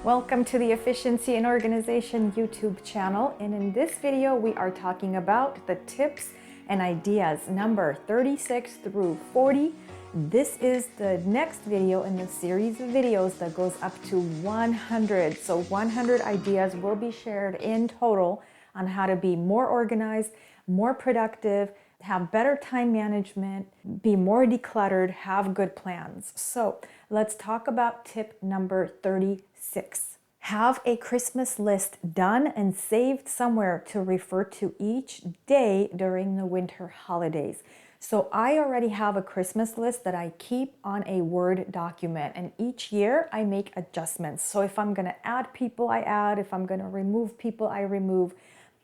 Welcome to the Efficiency and Organization YouTube channel, and in this video we are talking about the tips and ideas number 36 through 40. This is the next video in the series of videos that goes up to 100. So 100 ideas will be shared in total on how to be more organized, more productive, have better time management, be more decluttered, have good plans. So let's talk about tip number 36. Have a Christmas list done and saved somewhere to refer to each day during the winter holidays. So I already have a Christmas list that I keep on a Word document, and each year I make adjustments. So if I'm gonna add people, I add. If I'm gonna remove people, I remove.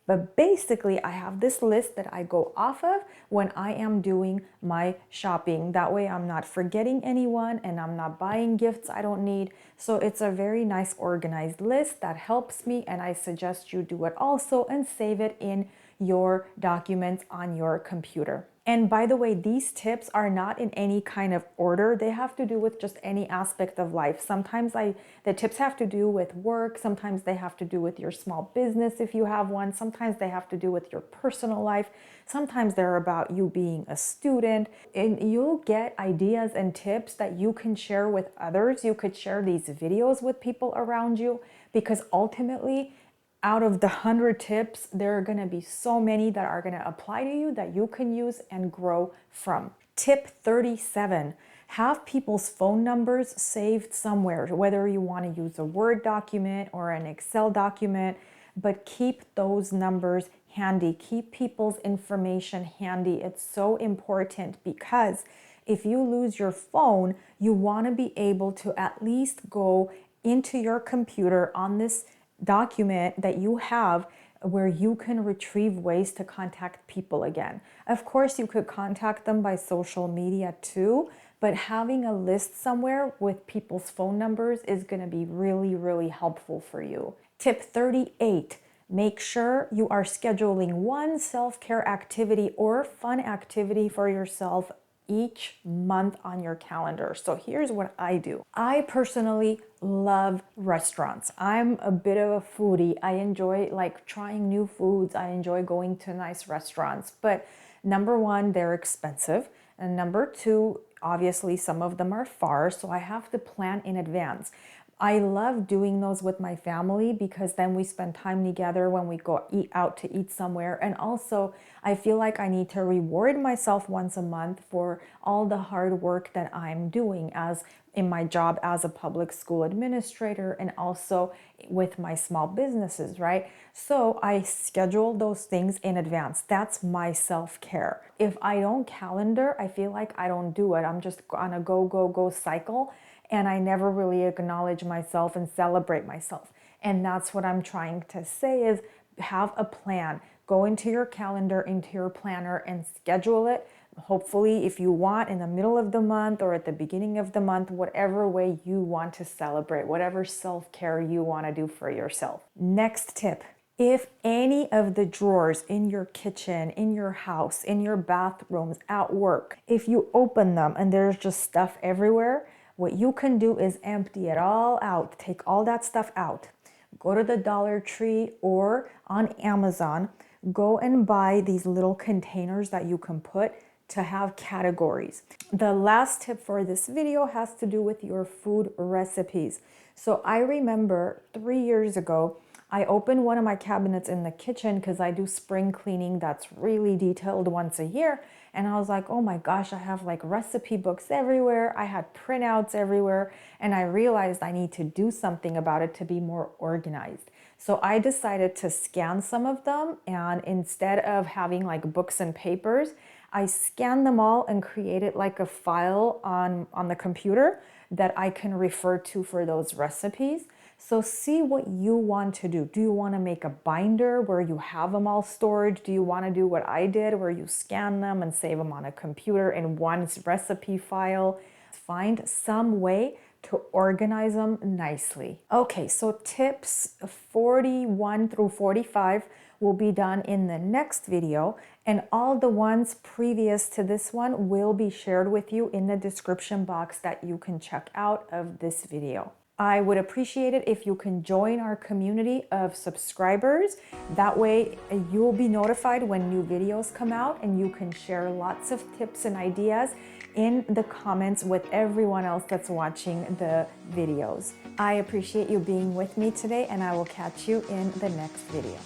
But basically, I have this list that I go off of when I am doing my shopping. That way I'm not forgetting anyone and I'm not buying gifts I don't need. So it's a very nice organized list that helps me, and I suggest you do it also and save it in your documents on your computer. And by the way, these tips are not in any kind of order. They have to do with just any aspect of life. Sometimes the tips have to do with work. Sometimes they have to do with your small business if you have one. Sometimes they have to do with your personal life. Sometimes they're about you being a student. And you'll get ideas and tips that you can share with others. You could share these videos with people around you, because ultimately, out of the 100 tips, there are going to be so many that are going to apply to you that you can use and grow from. Tip 37, have people's phone numbers saved somewhere, whether you want to use a Word document or an Excel document, but keep those numbers handy. Keep people's information handy. It's so important, because if you lose your phone, you want to be able to at least go into your computer on this document that you have where you can retrieve ways to contact people again. Of course, you could contact them by social media too, but having a list somewhere with people's phone numbers is going to be really, really helpful for you. Tip 38, make sure you are scheduling one self-care activity or fun activity for yourself each month on your calendar. So here's what I do. I personally love restaurants. I'm a bit of a foodie. I enjoy trying new foods. I enjoy going to nice restaurants. But number one, they're expensive. And number two, obviously some of them are far, so I have to plan in advance. I love doing those with my family, because then we spend time together when we go out to eat somewhere. And also, I feel like I need to reward myself once a month for all the hard work that I'm doing as in my job as a public school administrator, and also with my small businesses, right? So I schedule those things in advance. That's my self-care. If I don't calendar, I feel like I don't do it. I'm just on a go, go, go cycle, and I never really acknowledge myself and celebrate myself. And that's what I'm trying to say is have a plan. Go into your calendar, into your planner, and schedule it. Hopefully, if you want, in the middle of the month or at the beginning of the month, whatever way you want to celebrate, whatever self-care you want to do for yourself. Next tip. If any of the drawers in your kitchen, in your house, in your bathrooms, at work, if you open them and there's just stuff everywhere, what you can do is empty it all out. Take all that stuff out. Go to the Dollar Tree or on Amazon. Go and buy these little containers that you can put to have categories. The last tip for this video has to do with your food recipes. So I remember 3 years ago, I opened one of my cabinets in the kitchen because I do spring cleaning that's really detailed once a year. And I was like, oh my gosh, I have recipe books everywhere. I had printouts everywhere. And I realized I need to do something about it to be more organized. So I decided to scan some of them. And instead of having books and papers, I scanned them all and created a file on the computer that I can refer to for those recipes. So see what you want to do. Do you want to make a binder where you have them all stored? Do you want to do what I did, where you scan them and save them on a computer in one recipe file? Find some way to organize them nicely. Okay, so tips 41 through 45 will be done in the next video, and all the ones previous to this one will be shared with you in the description box that you can check out of this video. I would appreciate it if you can join our community of subscribers. That way you'll be notified when new videos come out, and you can share lots of tips and ideas in the comments with everyone else that's watching the videos. I appreciate you being with me today, and I will catch you in the next video.